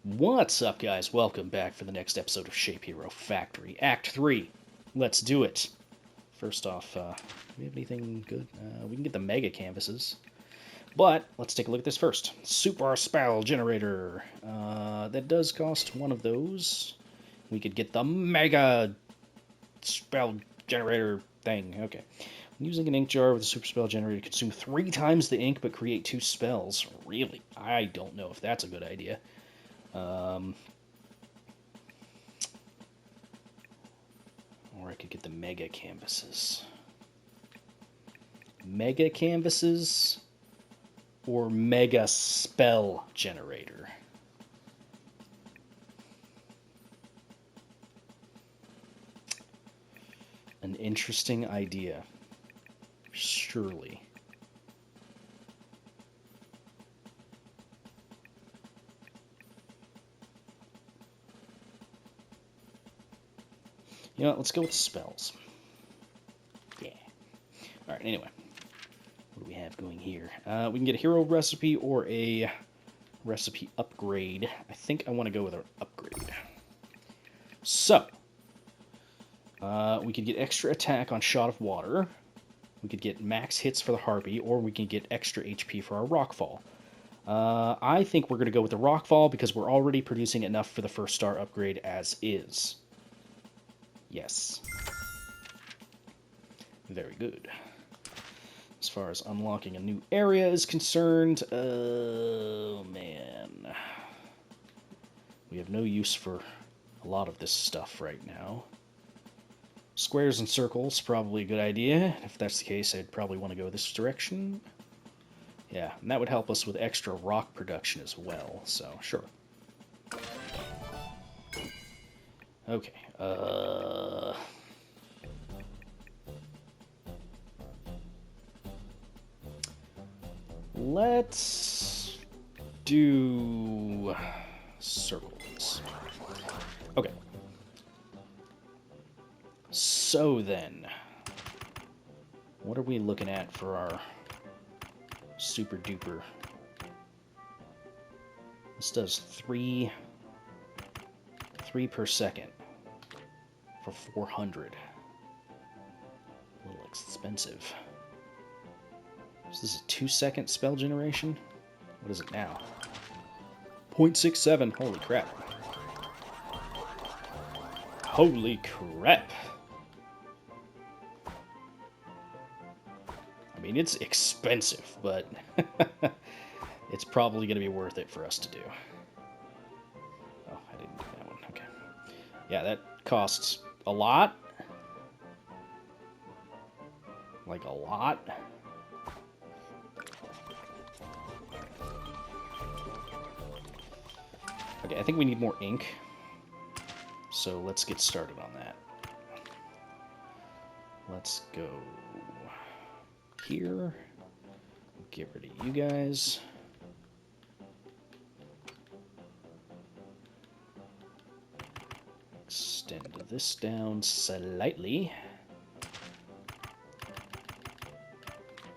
What's up, guys? Welcome back for the next episode of ShapeHero Factory, Act 3. Let's do it. First off, do we have anything good? We can get the mega canvases. But let's take a look at this first. Super Spell Generator. That does cost one of those. We could get the Mega Spell Generator thing. Okay. When using an ink jar with a Super Spell Generator, consume 3 times the ink but create 2 spells. Really? I don't know if that's a good idea. Or I could get the mega canvases. Mega canvases or mega spell generator. An interesting idea. Surely. You know what, let's go with spells. Yeah. Alright, anyway. What do we have going here? We can get a hero recipe or a recipe upgrade. I think I want to go with an upgrade. So, we could get extra attack on Shot of Water. We could get max hits for the Harpy, or we can get extra HP for our Rockfall. I think we're going to go with the Rockfall because we're already producing enough for the first star upgrade as is. Yes. Very good. As far as unlocking a new area is concerned, oh man. We have no use for a lot of this stuff right now. Squares and circles, probably a good idea. If that's the case, I'd probably want to go this direction. Yeah, and that would help us with extra rock production as well, so sure. Okay, let's do circles. Okay. So then, what are we looking at for our super duper? This does 3 per second for 400. A little expensive. So this is a 2-second spell generation? What is it now? 0.67. Holy crap. Holy crap. I mean, it's expensive, but it's probably going to be worth it for us to do. Oh, I didn't do that one. Okay. Yeah, that costs a lot. Like a lot. Okay, I think we need more ink. So let's get started on that. Let's go here. Get rid of you guys. Extend this down slightly.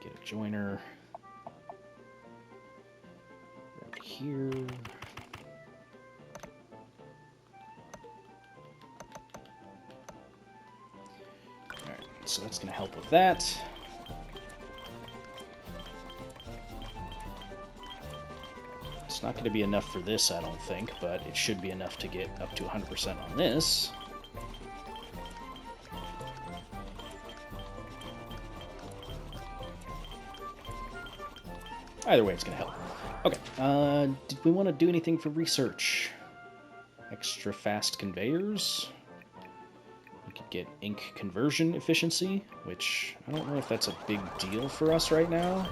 Get a joiner right here. Alright, so that's going to help with that. It's not going to be enough for this, I don't think, but it should be enough to get up to 100% on this. Either way, it's going to help. Okay, did we want to do anything for research? Extra fast conveyors? We could get ink conversion efficiency, which I don't know if that's a big deal for us right now.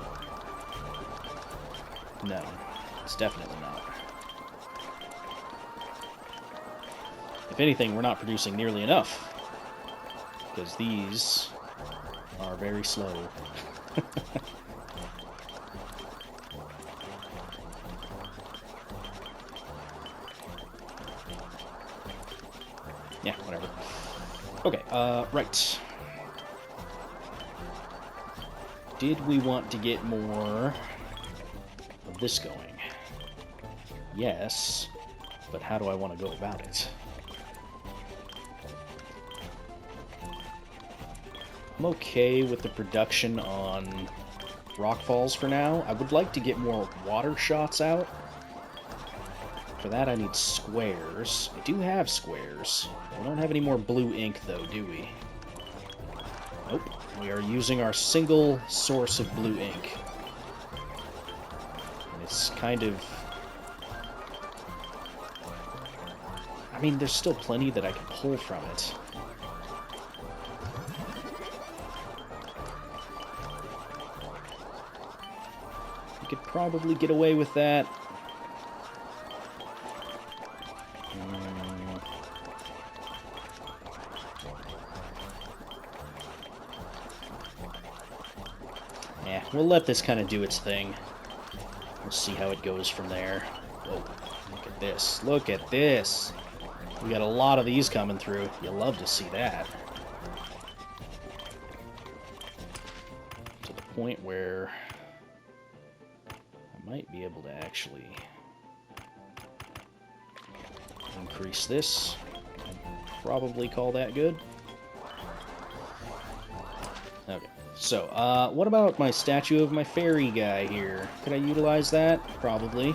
No. It's definitely not. If anything, we're not producing nearly enough. Because these are very slow. Yeah, whatever. Okay, right. Did we want to get more of this going? Yes. but how do I want to go about it? I'm okay with the production on rockfalls for now. I would like to get more water shots out. For that, I need squares. I do have squares. We don't have any more blue ink, though, do we? Nope. We are using our single source of blue ink. And it's kind of... I mean, there's still plenty that I can pull from it. You could probably get away with that. Yeah, we'll let this kind of do its thing. We'll see how it goes from there. Whoa, look at this. Look at this! We got a lot of these coming through. You'll love to see that. To the point where I might be able to actually increase this. I'd probably call that good. Okay. So, what about my statue of my fairy guy here? Could I utilize that? Probably.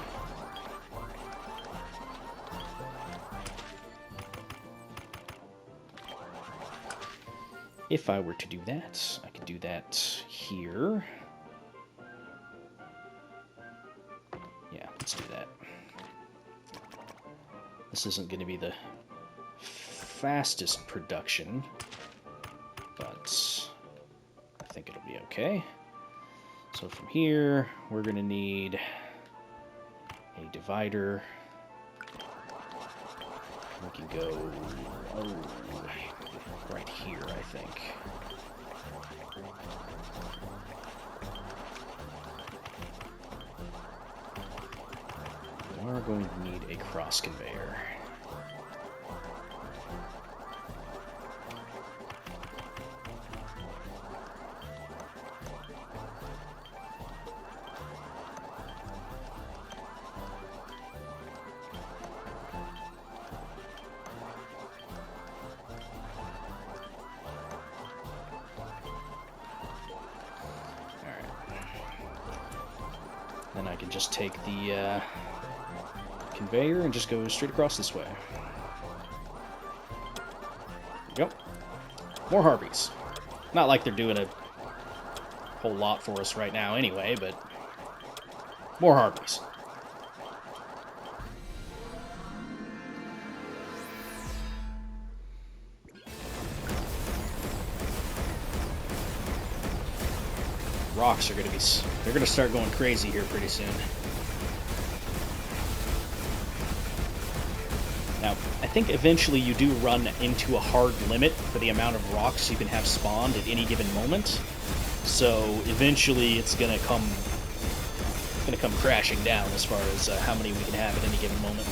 If I were to do that, I could do that here. Yeah, let's do that. This isn't going to be the fastest production, but I think it'll be okay. So from here, we're going to need a divider. We can go right here, I think. We are going to need a cross conveyor. Then I can just take the conveyor and just go straight across this way. There we go. More harpies. Not like they're doing a whole lot for us right now anyway, but more harpies. Rocks are going to be... They're going to start going crazy here pretty soon. Now, I think eventually you do run into a hard limit for the amount of rocks you can have spawned at any given moment. So eventually it's going to come crashing down as far as how many we can have at any given moment.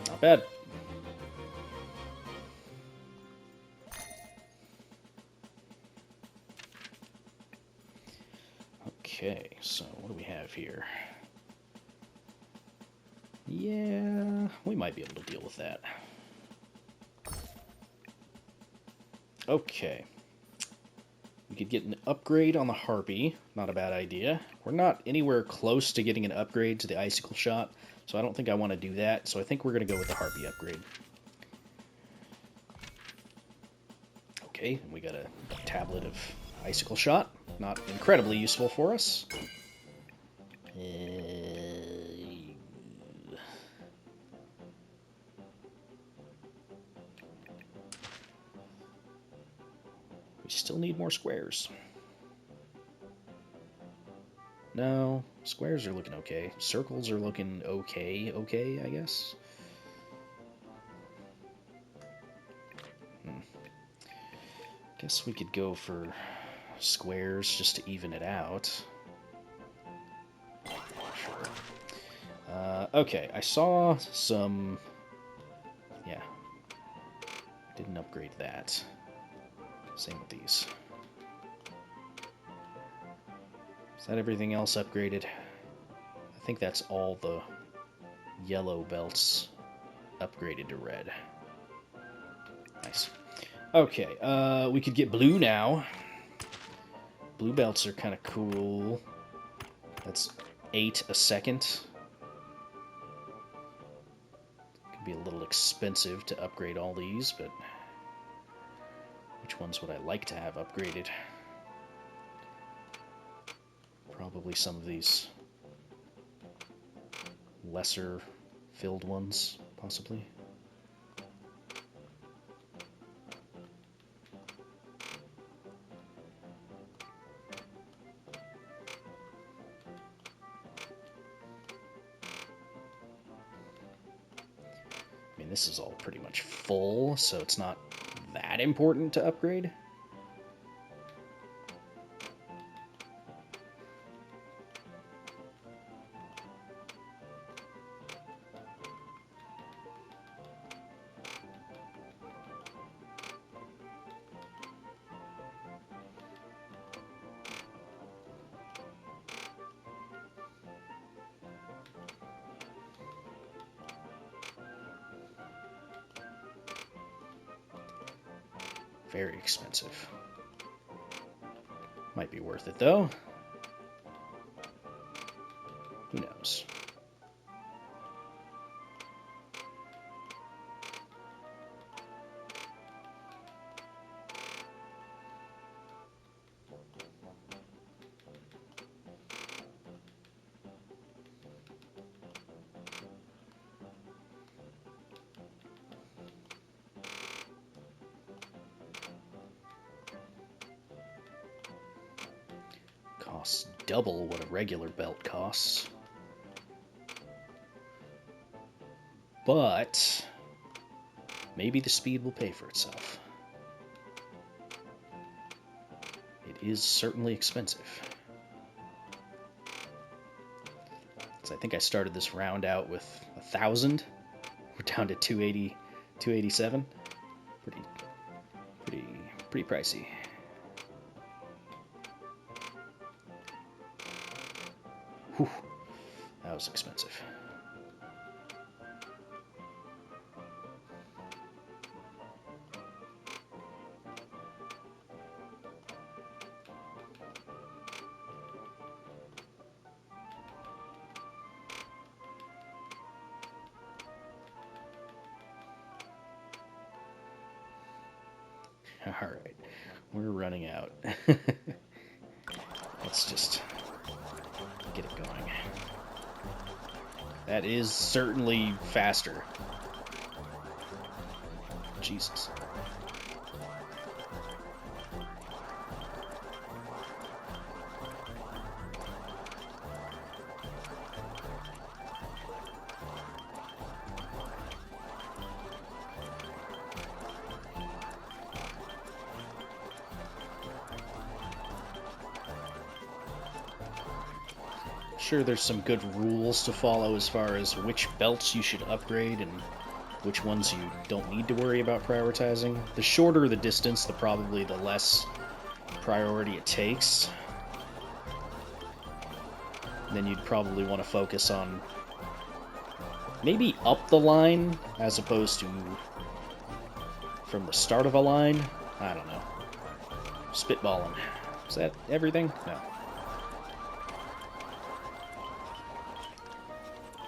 Not bad. Okay, so what do we have here? Yeah, we might be able to deal with that. Okay. We could get an upgrade on the Harpy. Not a bad idea. We're not anywhere close to getting an upgrade to the Icicle Shot, so I don't think I want to do that. So I think we're going to go with the Harpy upgrade. Okay, and we got a tablet of Icicle Shot. Not incredibly useful for us. We still need more squares. No, squares are looking okay. Circles are looking okay, I guess. Guess we could go for squares just to even it out. Sure. Okay, I saw some... Yeah. Didn't upgrade that. Same with these. Is that everything else upgraded? I think that's all the yellow belts upgraded to red. Nice. Okay, we could get blue now. Blue belts are kind of cool. That's 8 a second. Could be a little expensive to upgrade all these, but which ones would I like to have upgraded? Probably some of these lesser filled ones, possibly. I mean, this is all pretty much full, so it's not that important to upgrade. Very expensive. Might be worth it, though. Who knows? Costs double what a regular belt costs. But maybe the speed will pay for itself. It is certainly expensive. So I think I started this round out with 1,000. We're down to 280, 287. Pretty pricey. Whew, that was expensive. All right, we're running out. Let's just get it going. That is certainly faster. Jesus. Sure, there's some good rules to follow as far as which belts you should upgrade and which ones you don't need to worry about prioritizing. The shorter the distance, probably the less priority it takes. Then you'd probably want to focus on maybe up the line as opposed to from the start of a line. I don't know. Spitballing. Is that everything? No.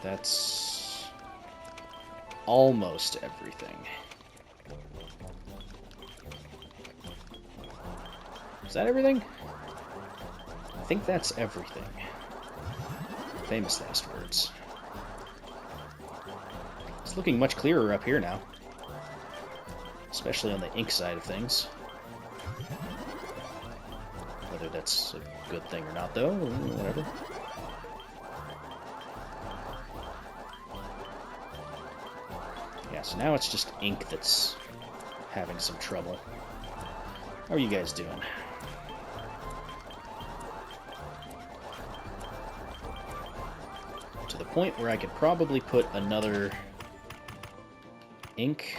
That's almost everything. Is that everything? I think that's everything. Famous last words. It's looking much clearer up here now. Especially on the ink side of things. Whether that's a good thing or not, though, whatever. Yeah, so now it's just ink that's having some trouble. How are you guys doing? to the point where I could probably put another ink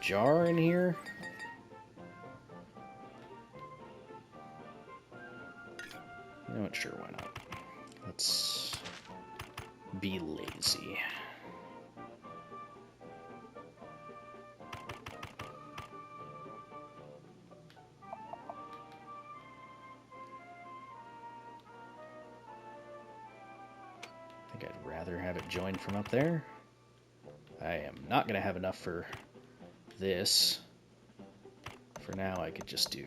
jar in here. You know what? Sure, why not? Let's be lazy. I think I'd rather have it joined from up there. I am not going to have enough for this. For now, I could just do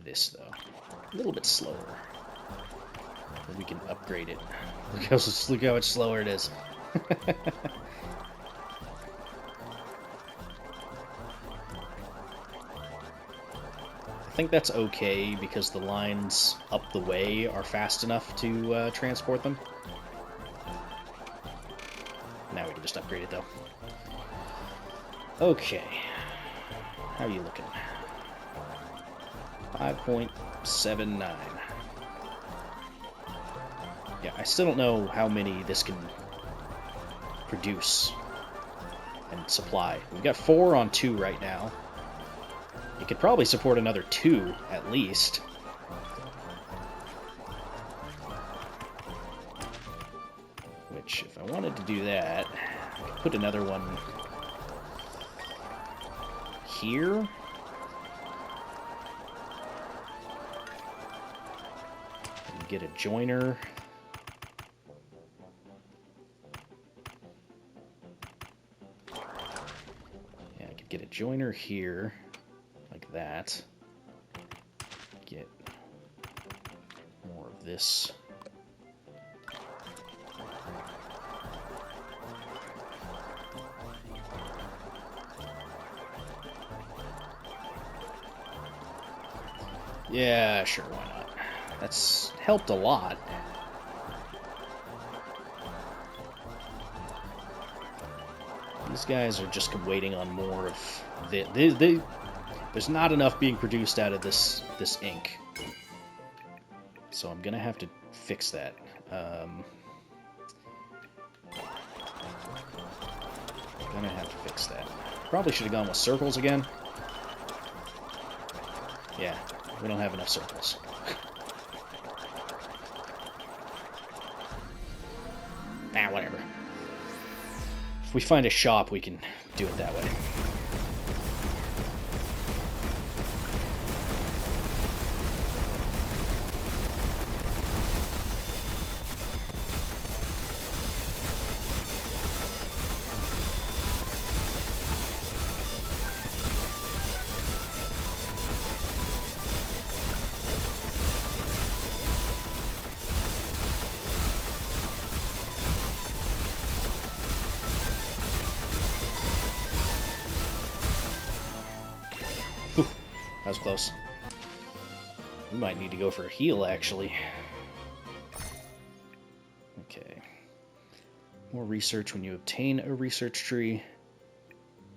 this, though. A little bit slower. But we can upgrade it. Look how much slower it is. I think that's okay because the lines up the way are fast enough to transport them. Now we can just upgrade it, though. Okay. How are you looking? 5.79. Yeah, I still don't know how many this can produce and supply. We've got 4 on 2 right now. It could probably support another 2, at least. Which, if I wanted to do that, I could put another one here. And get a joiner. Yeah, I could get a joiner here. Like that. Get more of this. Yeah, sure, why not? That's helped a lot. These guys are just waiting on more of there's not enough being produced out of this ink. So I'm gonna have to fix that. Gonna have to fix that. Probably should have gone with circles again. Yeah, we don't have enough circles. Nah, whatever. If we find a shop, we can do it that way. That was close. We might need to go for a heal, actually. Okay. More research when you obtain a research tree.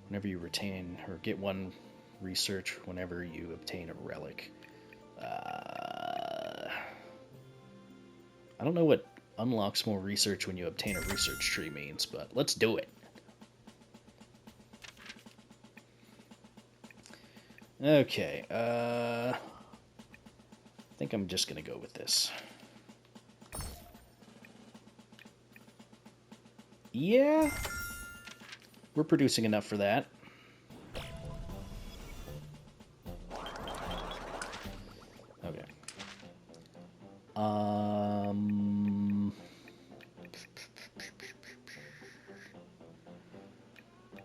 Whenever you retain or get one research, whenever you obtain a relic. I don't know what unlocks more research when you obtain a research tree means, but let's do it. Okay, I think I'm just gonna go with this. Yeah, we're producing enough for that. Okay.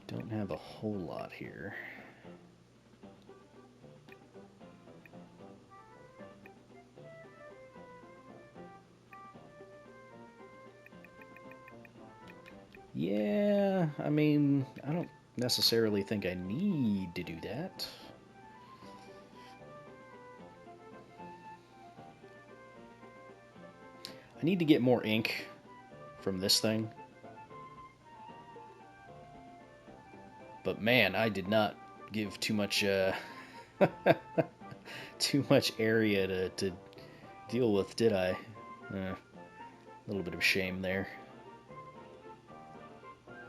Don't have a whole lot here. Yeah, I mean, I don't necessarily think I need to do that. I need to get more ink from this thing. But man, I did not give too much too much area to deal with, did I? A little bit of shame there.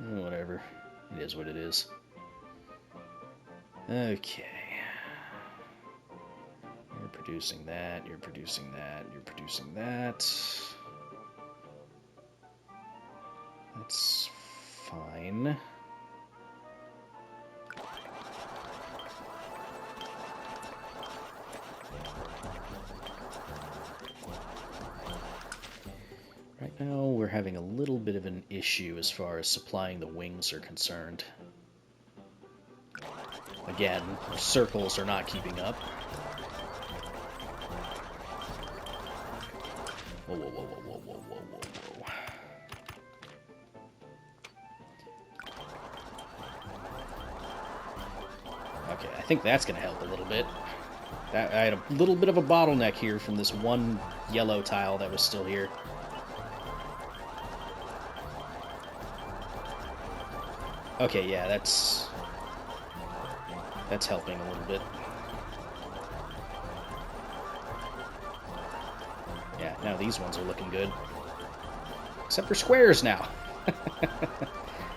Whatever. It is what it is. Okay. You're producing that, you're producing that, you're producing that. That's fine. Right now we're having a little bit of an issue as far as supplying the wings are concerned. Again, our circles are not keeping up. Whoa, whoa, whoa, whoa, whoa, whoa, whoa, whoa, whoa. Okay, I think that's going to help a little bit. I had a little bit of a bottleneck here from this one yellow tile that was still here. Okay, yeah, that's helping a little bit. Yeah, now these ones are looking good. Except for squares now.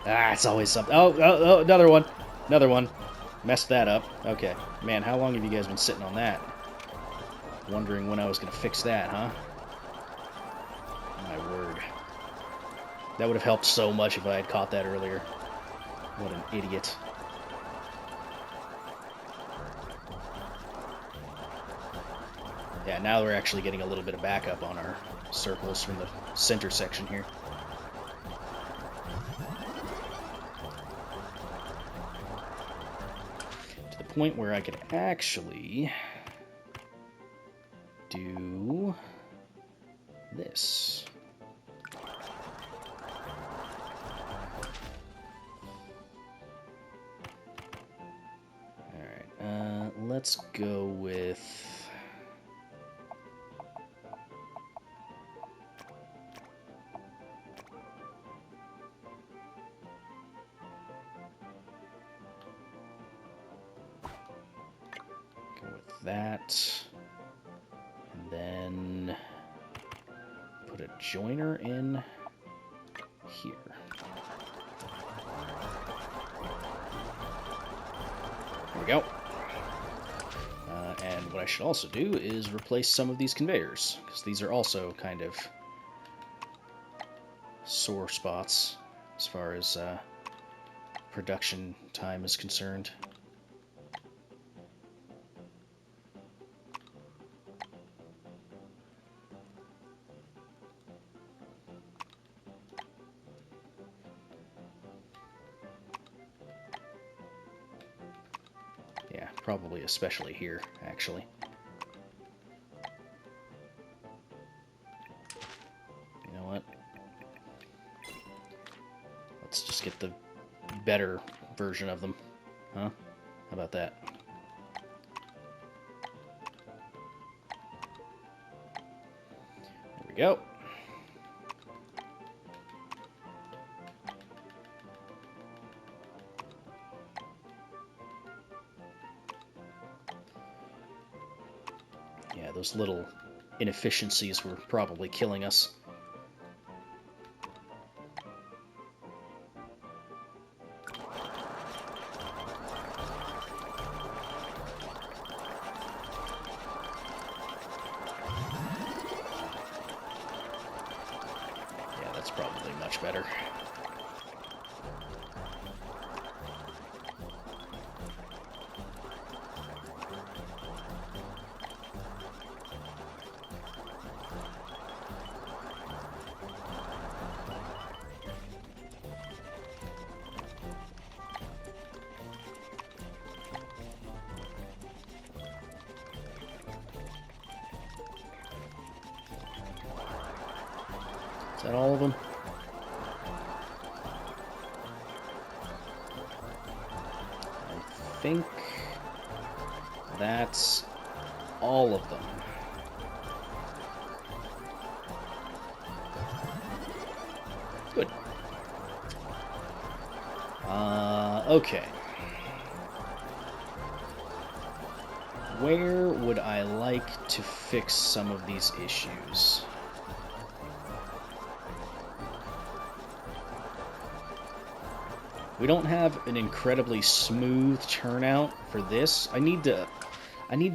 It's always something. Oh, another one. Another one. Messed that up. Okay. Man, how long have you guys been sitting on that? Wondering when I was going to fix that, huh? My word. That would have helped so much if I had caught that earlier. What an idiot. Yeah, now we're actually getting a little bit of backup on our circles from the center section here. To the point where I could actually do this. Alright, let's go with... that, and then put a joiner in here. There we go. And what I should also do is replace some of these conveyors, because these are also kind of sore spots as far as production time is concerned. Yeah, probably especially here, actually. You know what? Let's just get the better version of them. Huh? How about that? There we go. Yeah, those little inefficiencies were probably killing us. Yeah, that's probably much better. Is that all of them? I think that's all of them. Good. Okay. Where would I like to fix some of these issues? We don't have an incredibly smooth turnout for this. I need to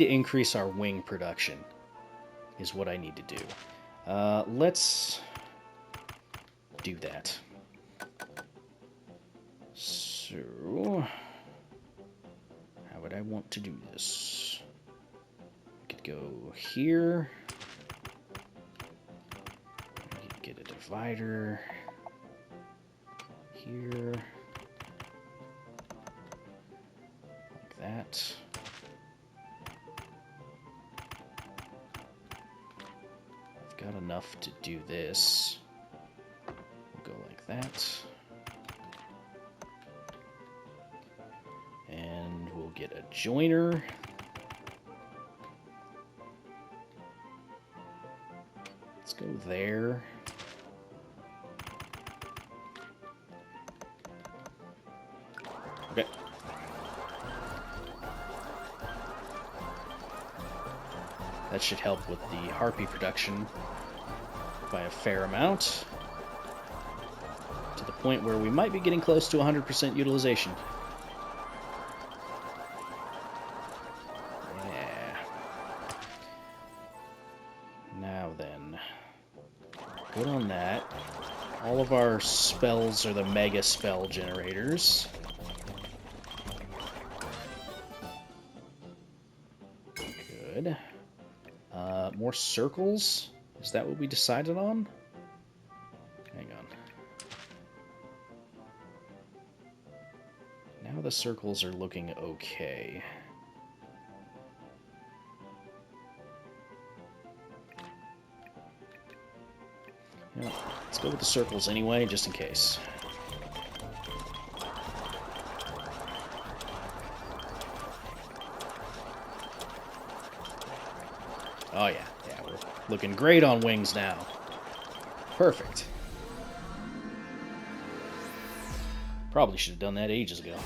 increase our wing production, is what I need to do. Let's do that. So, how would I want to do this? We could go here. We could get a divider here. Like that. I've got enough to do this. We'll go like that. And we'll get a joiner. Let's go there. Okay. That should help with the harpy production by a fair amount. To the point where we might be getting close to 100% utilization. Yeah. Now then. Good on that. All of our spells are the mega spell generators. Good. More circles? Is that what we decided on? Hang on. Now the circles are looking okay. Yeah, let's go with the circles anyway, just in case. Oh yeah, we're looking great on wings now. Perfect. Probably should have done that ages ago.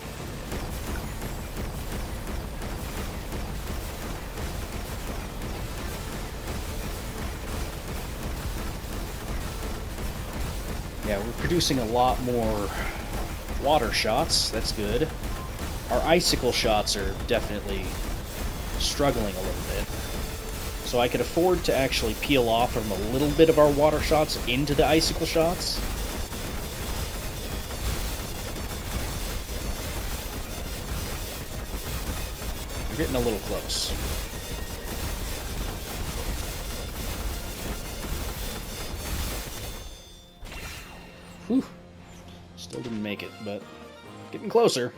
Yeah, we're producing a lot more water shots. That's good. Our icicle shots are definitely struggling a little bit. So I could afford to actually peel off from a little bit of our water shots into the icicle shots. We're getting a little close. Whew. Still didn't make it, but getting closer.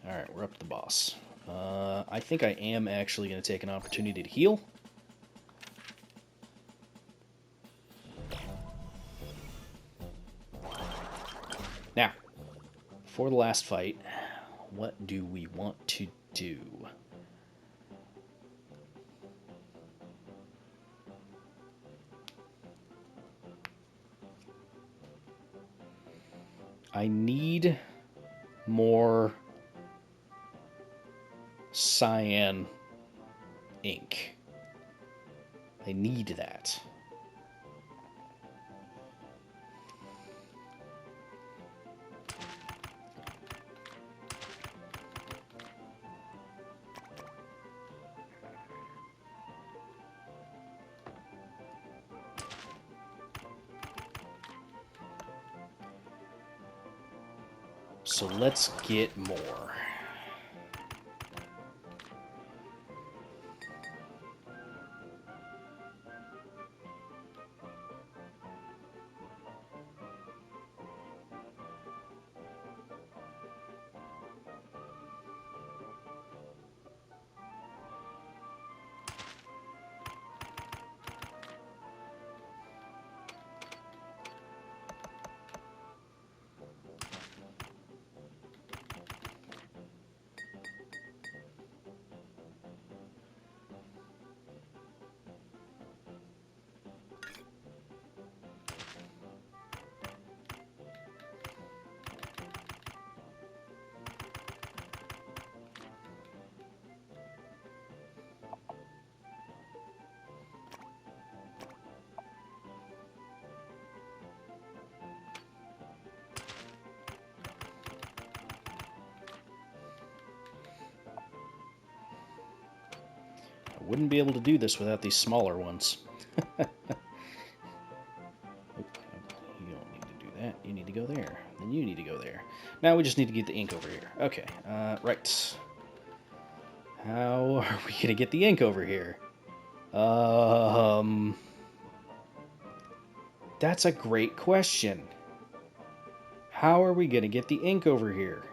Alright, we're up to the boss. I think I am actually going to take an opportunity to heal. Now, for the last fight, what do we want to do? I need more cyan ink. I need that. So let's get more. I wouldn't be able to do this without these smaller ones. Oop, you don't need to do that. You need to go there. Then you need to go there. Now we just need to get the ink over here. Okay, right. How are we going to get the ink over here? That's a great question. How are we going to get the ink over here?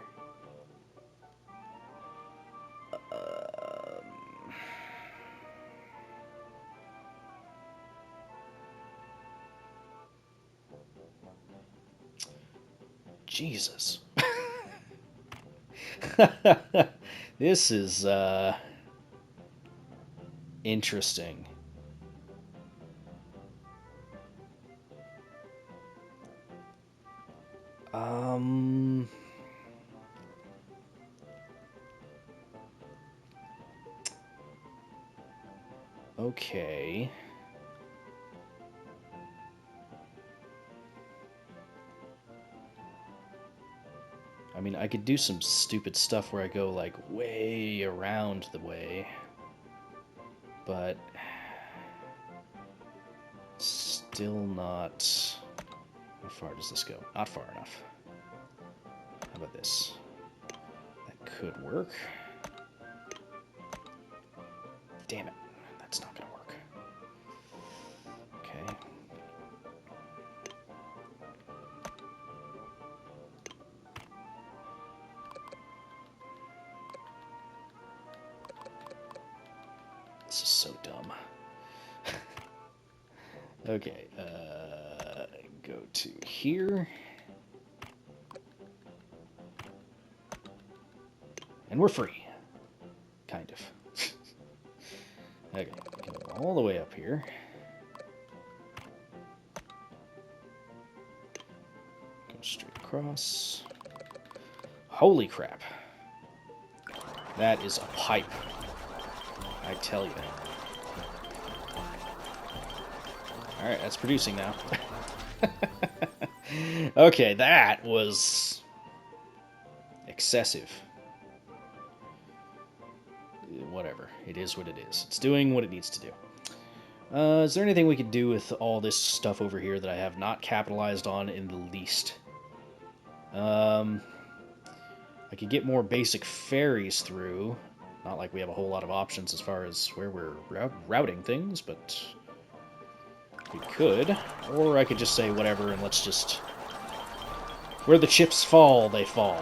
Jesus. This is, interesting. Okay. I mean, I could do some stupid stuff where I go, like, way around the way. But... still not... How far does this go? Not far enough. How about this? That could work. Damn it. That's not gonna work. Okay. This is so dumb. Okay, go to here. And we're free. Kind of. Okay, go all the way up here. Go straight across. Holy crap. That is a pipe. I tell you. Alright, that's producing now. Okay, that was excessive. Whatever. It is what it is. It's doing what it needs to do. Is there anything we could do with all this stuff over here that I have not capitalized on in the least? I could get more basic ferries through. Not like we have a whole lot of options as far as where we're routing things, but we could. Or I could just say whatever and let's just... where the chips fall, they fall.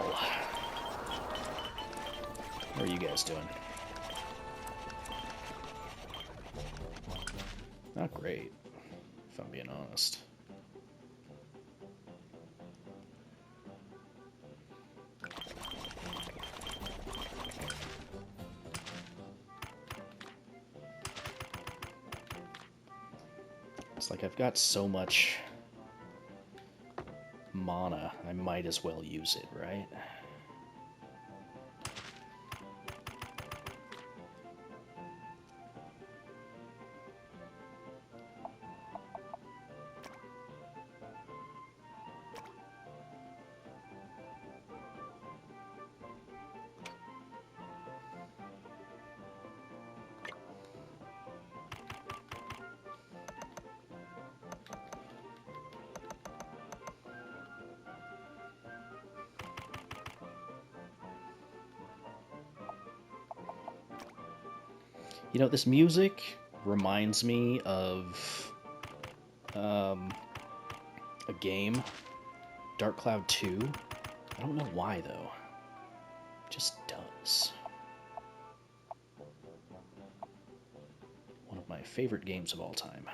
What are you guys doing? Not great, if I'm being honest. It's like I've got so much mana, I might as well use it, right? You know, this music reminds me of a game, Dark Cloud 2. I don't know why, though. It just does. One of my favorite games of all time.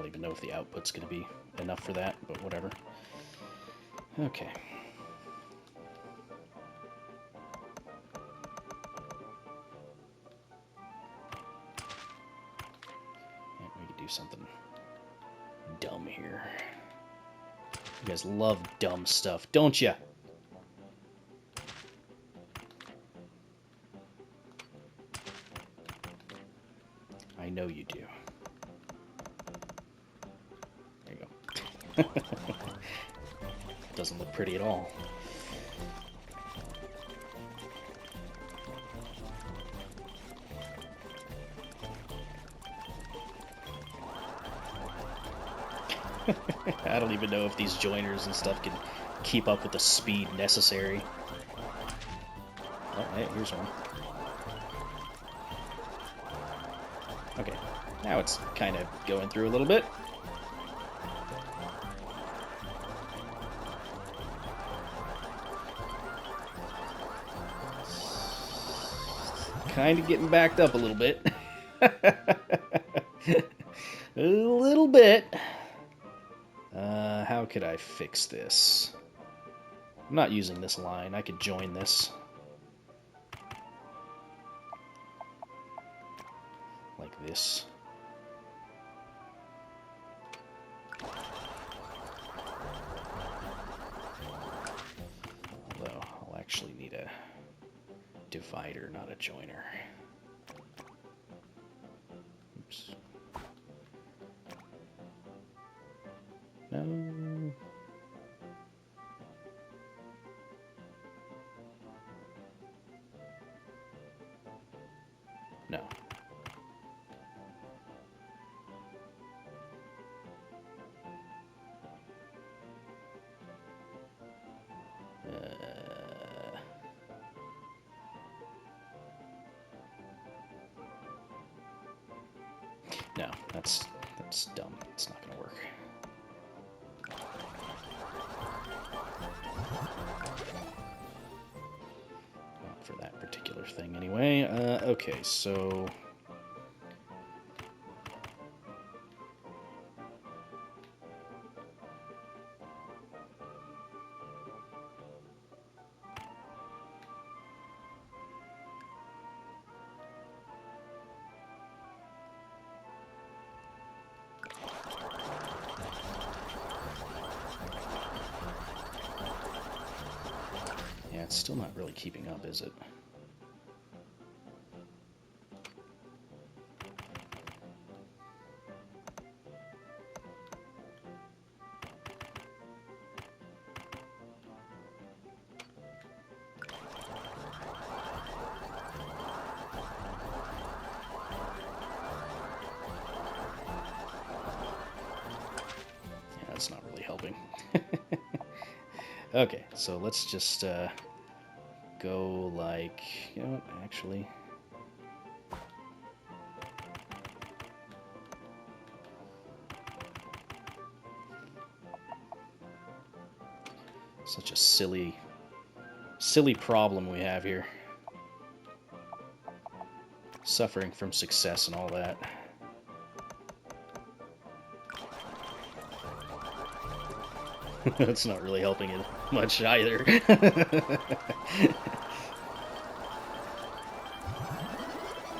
don't even know if the output's going to be enough for that, but whatever. Okay. And we could do something dumb here. You guys love dumb stuff, don't you? I know you do. There you go. Doesn't look pretty at all. I don't even know if these joiners and stuff can keep up with the speed necessary. Oh, hey, here's one. Okay, now it's kind of going through a little bit. Kind of getting backed up a little bit. A little bit. How could I fix this? I'm not using this line. I could join this. Like this. Although, I'll actually need a divider, not a joiner. Oops. No. No. No, that's dumb. It's not going to work. Not for that particular thing, anyway. Okay, so it's still not really keeping up, is it? Yeah, that's not really helping. Okay, so let's just go like, you know what, actually. Such a silly problem we have here. Suffering from success and all that. That's not really helping it much either.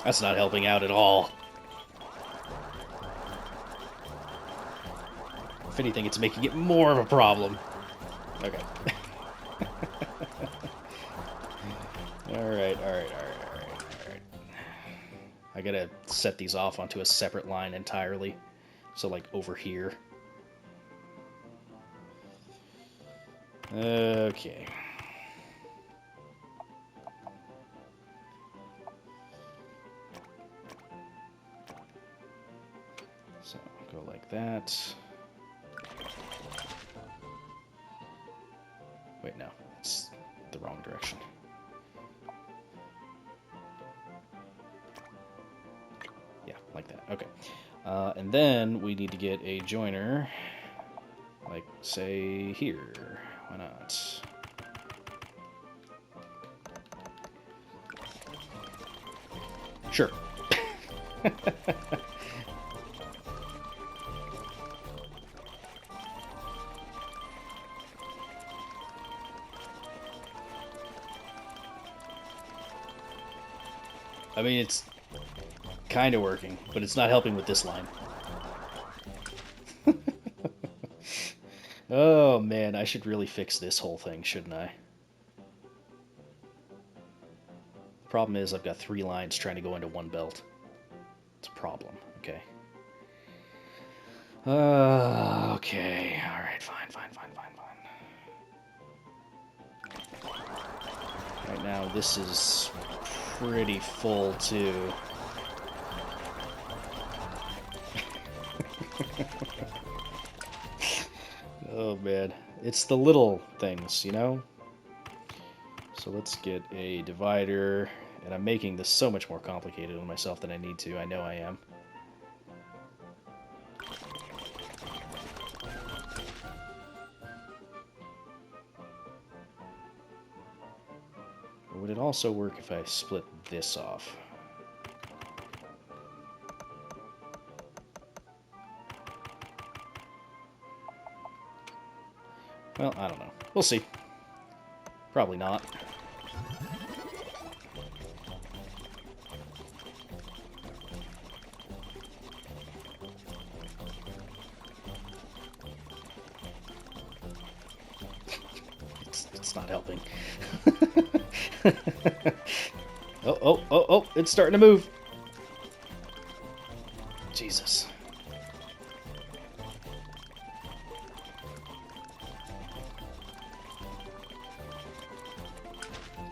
That's not helping out at all. If anything, it's making it more of a problem. Okay. Alright. I gotta set these off onto a separate line entirely. So, like, over here. Okay. So, go like that. Wait, no. It's the wrong direction. Yeah, like that. Okay. And then we need to get a joiner, like, say, here. Why not? Sure. I mean, it's kind of working, but it's not helping with this line. Oh, man, I should really fix this whole thing, shouldn't I? The problem is I've got 3 lines trying to go into one belt. It's a problem. Okay. Okay. Alright, fine. Right now, this is pretty full, too. Oh, man. It's the little things, you know? So let's get a divider. And I'm making this so much more complicated on myself than I need to. I know I am. Would it also work if I split this off? Well, I don't know. We'll see. Probably not. It's not helping. Oh, it's starting to move. Jesus.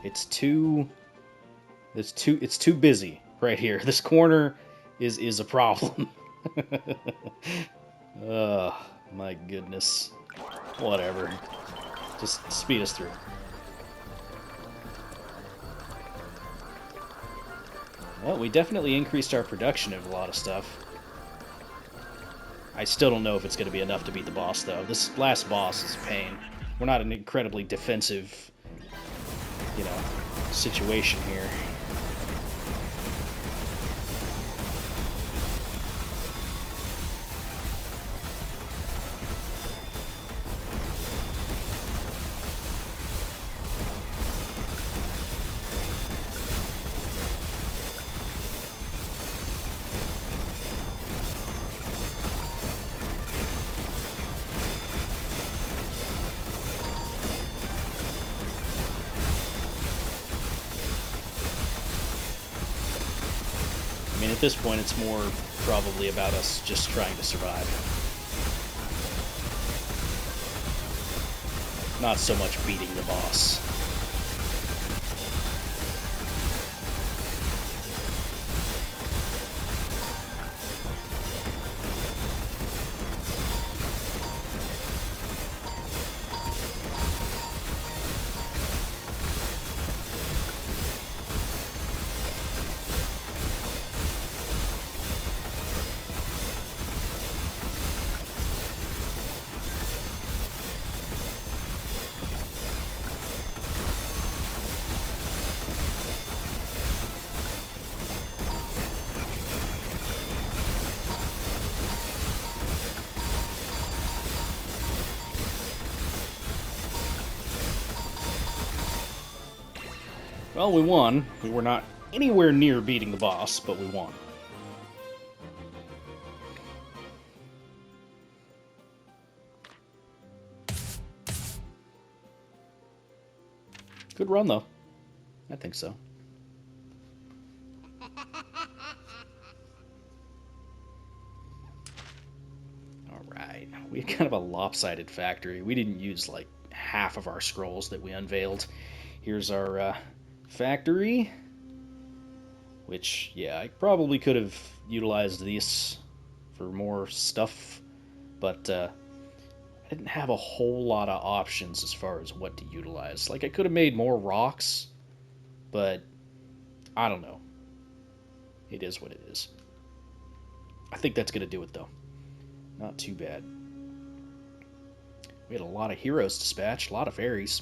It's too busy right here. This corner is a problem. My goodness. Whatever. Just speed us through. Well, we definitely increased our production of a lot of stuff. I still don't know if it's going to be enough to beat the boss, though. This last boss is a pain. We're not an incredibly defensive, situation here. I mean, at this point, it's more probably about us just trying to survive. Not so much beating the boss. Well, we won. We were not anywhere near beating the boss, but we won. Good run, though. I think so. Alright. We had kind of a lopsided factory. We didn't use, like, half of our scrolls that we unveiled. Here's our factory, which, yeah, I probably could have utilized these for more stuff, but I didn't have a whole lot of options as far as what to utilize. Like, I could have made more rocks, but I don't know. It is what it is. I think that's going to do it, though. Not too bad. We had a lot of heroes dispatched, a lot of fairies.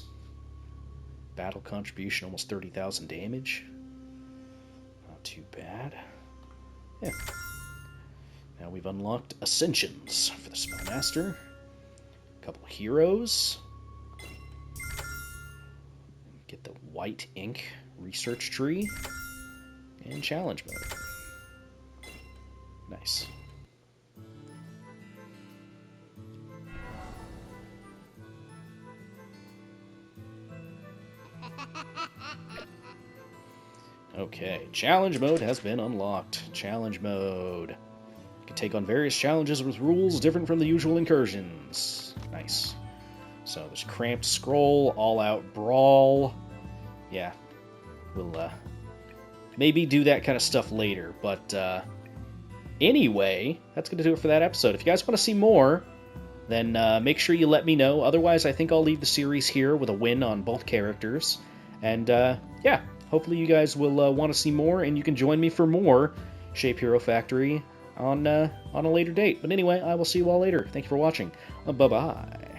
Battle contribution, almost 30,000 damage. Not too bad. Yeah. Now we've unlocked Ascensions for the Spellmaster. A couple heroes. Get the white ink research tree. and challenge mode. Nice. Okay, challenge mode has been unlocked. Challenge mode. You can take on various challenges with rules different from the usual incursions. Nice. So there's Cramped Scroll, All Out Brawl. Yeah, we'll maybe do that kind of stuff later. But anyway, that's going to do it for that episode. If you guys want to see more, then make sure you let me know. Otherwise, I think I'll leave the series here with a win on both characters. And yeah, hopefully you guys will want to see more, and you can join me for more ShapeHero Factory on a later date. But anyway, I will see you all later. Thank you for watching. Bye-bye.